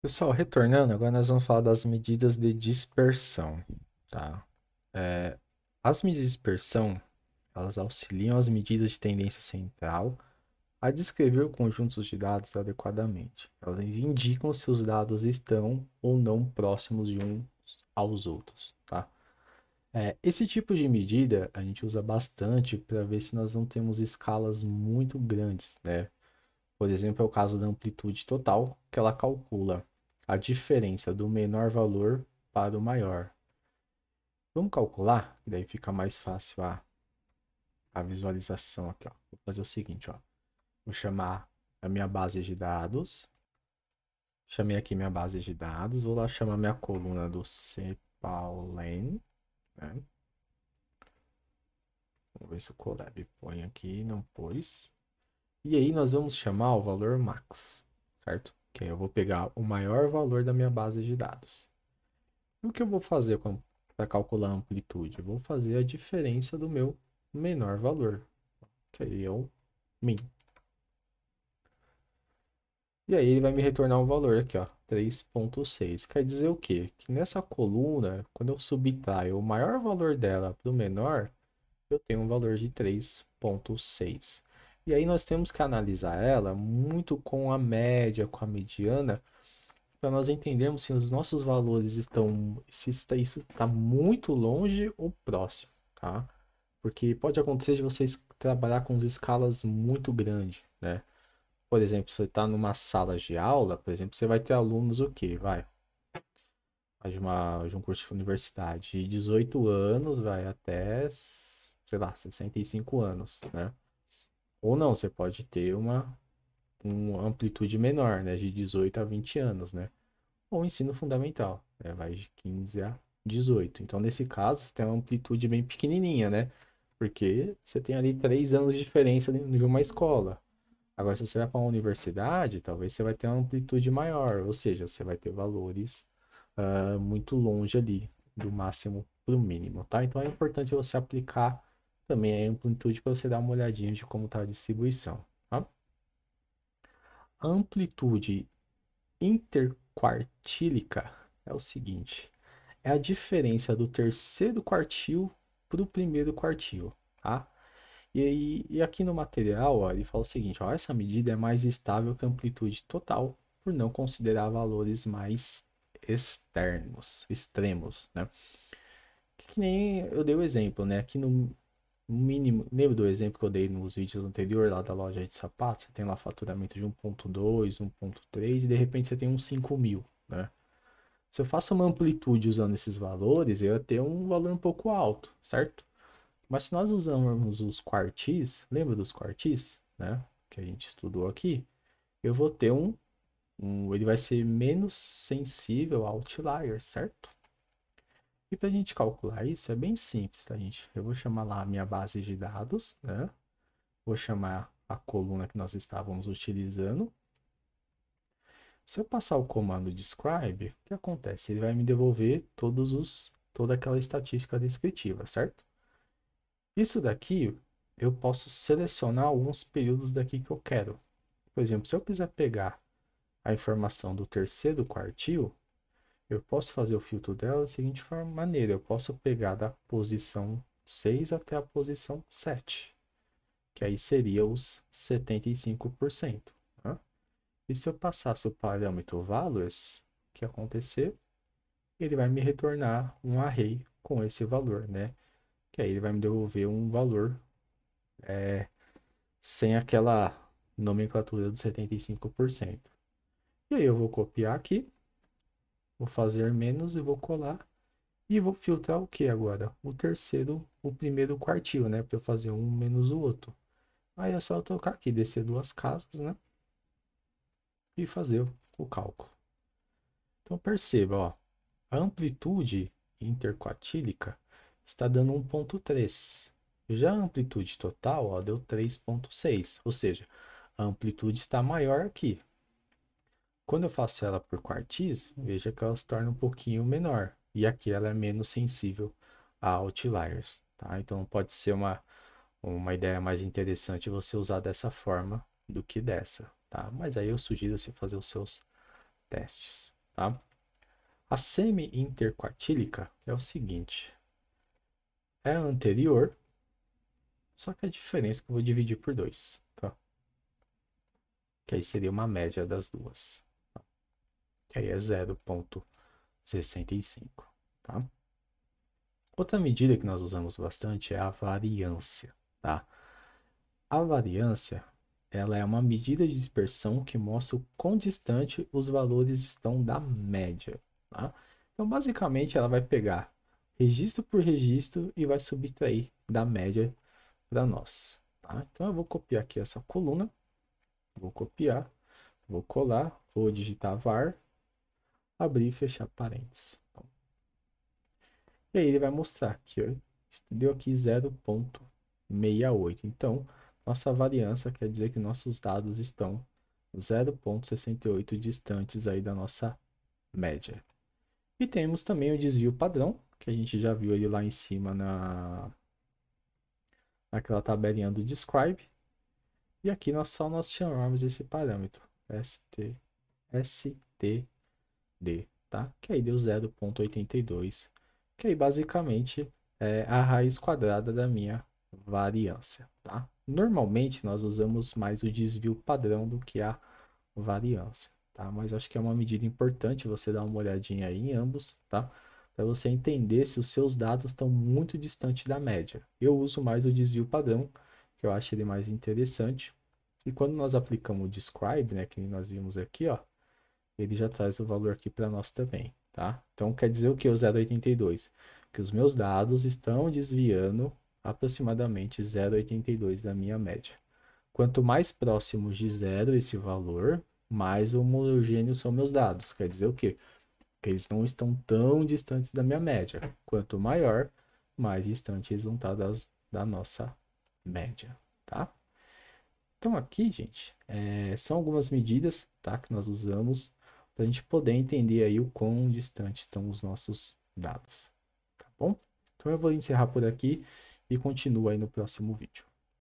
Pessoal, retornando, agora nós vamos falar das medidas de dispersão, tá? É, as medidas de dispersão, elas auxiliam as medidas de tendência central a descrever conjuntos de dados adequadamente. Elas indicam se os dados estão ou não próximos de uns aos outros, tá? Esse tipo de medida a gente usa bastante para ver se nós não temos escalas muito grandes, né? Por exemplo, é o caso da amplitude total, que ela calcula a diferença do menor valor para o maior. Vamos calcular, que daí fica mais fácil a visualização aqui, ó. Vou fazer o seguinte, ó. Vou chamar a minha base de dados. Chamei aqui minha base de dados. Vou lá chamar minha coluna do cPaulen, né? Vamos ver se o Colab põe aqui. Não pôs. E aí nós vamos chamar o valor max, certo? Que aí eu vou pegar o maior valor da minha base de dados. E o que eu vou fazer para calcular a amplitude? Eu vou fazer a diferença do meu menor valor, que aí é o min. E aí ele vai me retornar um valor aqui, ó, 3,6. Quer dizer o quê? Que nessa coluna, quando eu subtraio o maior valor dela para o menor, eu tenho um valor de 3,6. E aí nós temos que analisar ela muito com a média, com a mediana, para nós entendermos se os nossos valores estão, se isso está muito longe ou próximo, tá? Porque pode acontecer de vocês trabalhar com escalas muito grandes, né? Por exemplo, você está numa sala de aula, por exemplo, você vai ter alunos o quê? De um curso de universidade, de 18 anos, vai até, sei lá, 65 anos, né? Ou não, você pode ter uma amplitude menor, né? De 18 a 20 anos, né? Ou ensino fundamental, né? Vai de 15 a 18. Então, nesse caso, você tem uma amplitude bem pequenininha, né? Porque você tem ali 3 anos de diferença de uma escola. Agora, se você vai para uma universidade, talvez você vai ter uma amplitude maior, ou seja, você vai ter valores muito longe ali, do máximo para o mínimo, tá? Então, é importante você aplicar também a amplitude para você dar uma olhadinha de como está a distribuição, tá? A amplitude interquartílica é o seguinte: é a diferença do terceiro quartil para o primeiro quartil, tá? E aqui no material, ó, ele fala o seguinte, ó, essa medida é mais estável que a amplitude total, por não considerar valores mais extremos, né? Que nem eu dei o exemplo, né? Aqui no mínimo, lembra do exemplo que eu dei nos vídeos anteriores lá da loja de sapatos? Você tem lá faturamento de 1,2, 1,3 e de repente você tem uns 5.000, né? Se eu faço uma amplitude usando esses valores, eu ia ter um valor um pouco alto, certo? Mas se nós usarmos os quartis, lembra dos quartis, né? Que a gente estudou aqui, eu vou ter ele vai ser menos sensível a outliers, certo? E para a gente calcular isso é bem simples, tá, gente? Eu vou chamar lá a minha base de dados, né? Vou chamar a coluna que nós estávamos utilizando. Se eu passar o comando describe, o que acontece? Ele vai me devolver toda aquela estatística descritiva, certo? Isso daqui eu posso selecionar alguns períodos daqui que eu quero. Por exemplo, se eu quiser pegar a informação do terceiro quartil, eu posso fazer o filtro dela da seguinte maneira: eu posso pegar da posição 6 até a posição 7, que aí seria os 75%. Né? E se eu passasse o parâmetro values, o que acontecer? Ele vai me retornar um array com esse valor, né? Que aí ele vai me devolver um valor sem aquela nomenclatura dos 75%. E aí eu vou copiar aqui, vou fazer menos e vou colar. E vou filtrar o que agora? O primeiro quartil, né? Para eu fazer um menos o outro. Aí é só eu tocar aqui, descer duas casas, né? E fazer o cálculo. Então perceba, ó, a amplitude interquartílica está dando 1,3. Já a amplitude total, ó, deu 3,6. Ou seja, a amplitude está maior aqui. Quando eu faço ela por quartis, veja que ela se torna um pouquinho menor. E aqui ela é menos sensível a outliers, tá? Então pode ser uma ideia mais interessante você usar dessa forma do que dessa, tá? Mas aí eu sugiro você fazer os seus testes, tá? A semi-interquartílica é o seguinte, é a anterior, só que a diferença é que eu vou dividir por 2, tá? Que aí seria uma média das duas, tá? Que aí é 0,65, tá? Outra medida que nós usamos bastante é a variância, tá? A variância, ela é uma medida de dispersão que mostra o quão distante os valores estão da média, tá? Então, basicamente, ela vai pegar registro por registro e vai subtrair da média para nós, tá? Então, eu vou copiar aqui essa coluna, vou copiar, vou colar, vou digitar var, abrir e fechar parênteses. E aí ele vai mostrar aqui, ó, deu aqui 0,68. Então, nossa variância quer dizer que nossos dados estão 0,68 distantes aí da nossa média. E temos também o desvio padrão, que a gente já viu ele lá em cima naquela tabelinha do describe. E aqui nós chamamos esse parâmetro STD, tá? Que aí deu 0,82, que aí basicamente é a raiz quadrada da minha variância, tá? Normalmente nós usamos mais o desvio padrão do que a variância, tá? Mas acho que é uma medida importante você dar uma olhadinha aí em ambos, tá? Para você entender se os seus dados estão muito distantes da média. Eu uso mais o desvio padrão, que eu acho ele mais interessante. E quando nós aplicamos o describe, né, que nós vimos aqui, ó, ele já traz o valor aqui para nós também, tá? Então quer dizer o que o 0,82? Que os meus dados estão desviando aproximadamente 0,82 da minha média. Quanto mais próximos de zero esse valor, mais homogêneos são meus dados. Quer dizer o quê? Que eles não estão tão distantes da minha média. Quanto maior, mais distante eles vão estar da nossa média, tá? Então aqui, gente, são algumas medidas, tá, que nós usamos para a gente poder entender aí o quão distante estão os nossos dados, tá bom? Então eu vou encerrar por aqui e continuo aí no próximo vídeo.